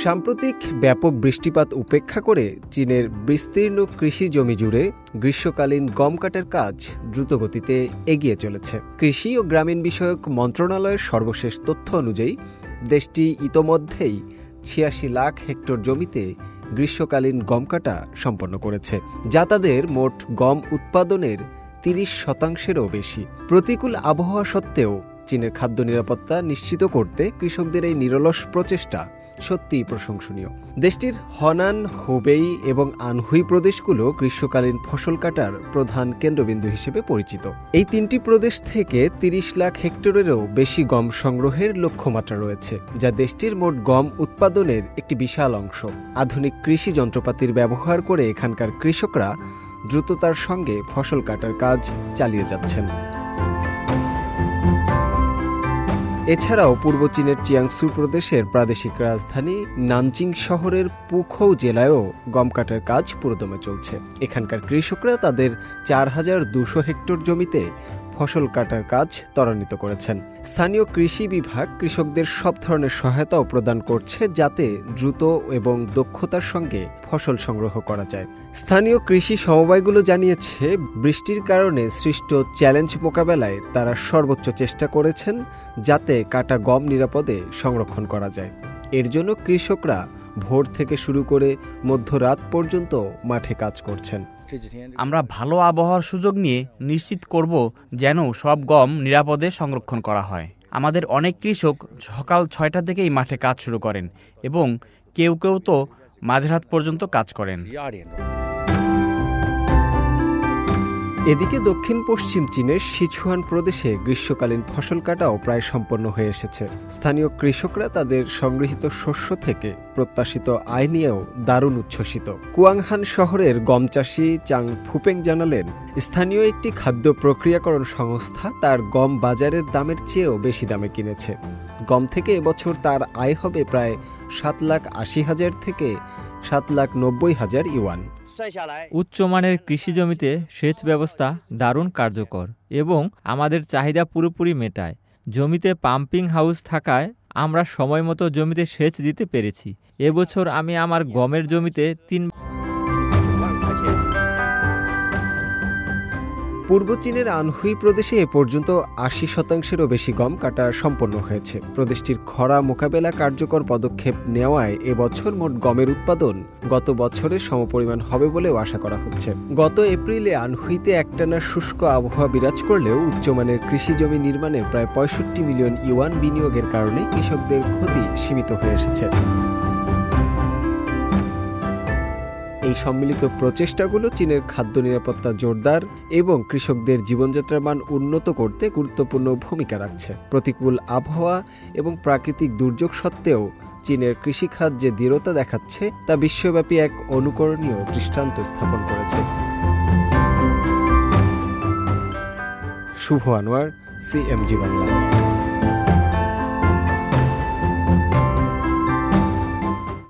সাম্প্রতিক ব্যাপক বৃষ্টিপাত উপেক্ষা করে চীনের বিস্তীর্ণ কৃষি জমি জুড়ে গ্রীষ্মকালীন গম কাটার কাজ দ্রুতগতিতে এগিয়ে চলেছে। কৃষি ও গ্রামীণ বিষয়ক মন্ত্রণালয়ের সর্বশেষ তথ্য অনুযায়ী দেশটি ইতোমধ্যেই ৮৬ লাখ হেক্টর জমিতে গ্রীষ্মকালীন গম কাটা সম্পন্ন করেছে, যা তাদের মোট গম উৎপাদনের ৩০%-এরও বেশি। প্রতিকূল আবহাওয়া সত্ত্বেও চীনের খাদ্য নিরাপত্তা নিশ্চিত করতে কৃষকদের এই নিরলস প্রচেষ্টা সত্যিই প্রশংসনীয়। দেশটির হনান, হুবেই এবং আনহুই প্রদেশগুলো গ্রীষ্মকালীন ফসল কাটার প্রধান কেন্দ্রবিন্দু হিসেবে পরিচিত। এই তিনটি প্রদেশ থেকে ৩০ লাখ হেক্টরেরও বেশি গম সংগ্রহের লক্ষ্যমাত্রা রয়েছে, যা দেশটির মোট গম উৎপাদনের একটি বিশাল অংশ। আধুনিক কৃষি যন্ত্রপাতির ব্যবহার করে এখানকার কৃষকরা দ্রুততার সঙ্গে ফসল কাটার কাজ চালিয়ে যাচ্ছেন। এছাড়াও পূর্ব চীনের চিয়াংসু প্রদেশের প্রাদেশিক রাজধানী নানচিং শহরের পুখৌ জেলায়ও গম কাটার কাজ পুরোদমে চলছে। এখানকার কৃষকরা তাদের ৪,২০০ হেক্টর জমিতে ফসল কাটার কাজ ত্বরান্বিত করেছেন। স্থানীয় কৃষি বিভাগ কৃষকদের সব ধরনের সহায়তাও প্রদান করছে, যাতে দ্রুত এবং দক্ষতার সঙ্গে ফসল সংগ্রহ করা যায়। স্থানীয় কৃষি সমবায়গুলো জানিয়েছে, বৃষ্টির কারণে সৃষ্ট চ্যালেঞ্জ মোকাবেলায় তারা সর্বোচ্চ চেষ্টা করেছেন যাতে কাটা গম নিরাপদে সংরক্ষণ করা যায়। এর জন্য কৃষকরা ভোর থেকে শুরু করে মধ্যরাত পর্যন্ত মাঠে কাজ করছেন। আমরা ভালো আবহাওয়ার সুযোগ নিয়ে নিশ্চিত করব যেন সব গম নিরাপদে সংরক্ষণ করা হয়। আমাদের অনেক কৃষক সকাল ৬টা থেকেই মাঠে কাজ শুরু করেন এবং কেউ কেউ তো মাঝরাত পর্যন্ত কাজ করেন। এদিকে দক্ষিণ পশ্চিম চীনের সিচুয়ান প্রদেশে গ্রীষ্মকালীন ফসল কাটাও প্রায় সম্পন্ন হয়ে এসেছে। স্থানীয় কৃষকরা তাদের সংগৃহীত শস্য থেকে প্রত্যাশিত আয় নিয়েও দারুণ উচ্ছ্বসিত। কুয়াংহান শহরের গম চাষি চাং ফুপেং জানালেন, স্থানীয় একটি খাদ্য প্রক্রিয়াকরণ সংস্থা তার গম বাজারের দামের চেয়েও বেশি দামে কিনেছে। গম থেকে এবছর তার আয় হবে প্রায় ৭,৮০,০০০ থেকে ৭,৯০,০০০ ইউয়ান। উচ্চমানের কৃষি জমিতে সেচ ব্যবস্থা দারুণ কার্যকর এবং আমাদের চাহিদা পুরোপুরি মেটায়। জমিতে পাম্পিং হাউস থাকায় আমরা সময় মতো জমিতে সেচ দিতে পেরেছি। এবছর আমি আমার গমের জমিতে ৩। পূর্ব চীনের আনহুই প্রদেশে এ পর্যন্ত ৮০%-এরও বেশি গম কাটা সম্পন্ন হয়েছে। প্রদেশটির খরা মোকাবেলা কার্যকর পদক্ষেপ নেওয়ায় এবছর মোট গমের উৎপাদন গত বছরের সমপরিমাণ হবে বলেও আশা করা হচ্ছে। গত এপ্রিলে আনহুইতে একটানা শুষ্ক আবহাওয়া বিরাজ করলেও উচ্চমানের কৃষি জমি নির্মাণের প্রায় ৬৫ মিলিয়ন ইউয়ান বিনিয়োগের কারণে কৃষকদের ক্ষতি সীমিত হয়ে এসেছে। এই সম্মিলিত প্রচেষ্টাগুলো চীনের খাদ্য নিরাপত্তা জোরদার এবং কৃষকদের জীবনযাত্রার মান উন্নত করতে গুরুত্বপূর্ণ ভূমিকা রাখছে। প্রতিকূল আবহাওয়া এবং প্রাকৃতিক দুর্যোগ সত্ত্বেও চীনের কৃষিখাত যে দৃঢ়তা দেখাচ্ছে তা বিশ্বব্যাপী এক অনুকরণীয় দৃষ্টান্ত স্থাপন করেছে। শুভ আনোয়ার, CMG বাংলা।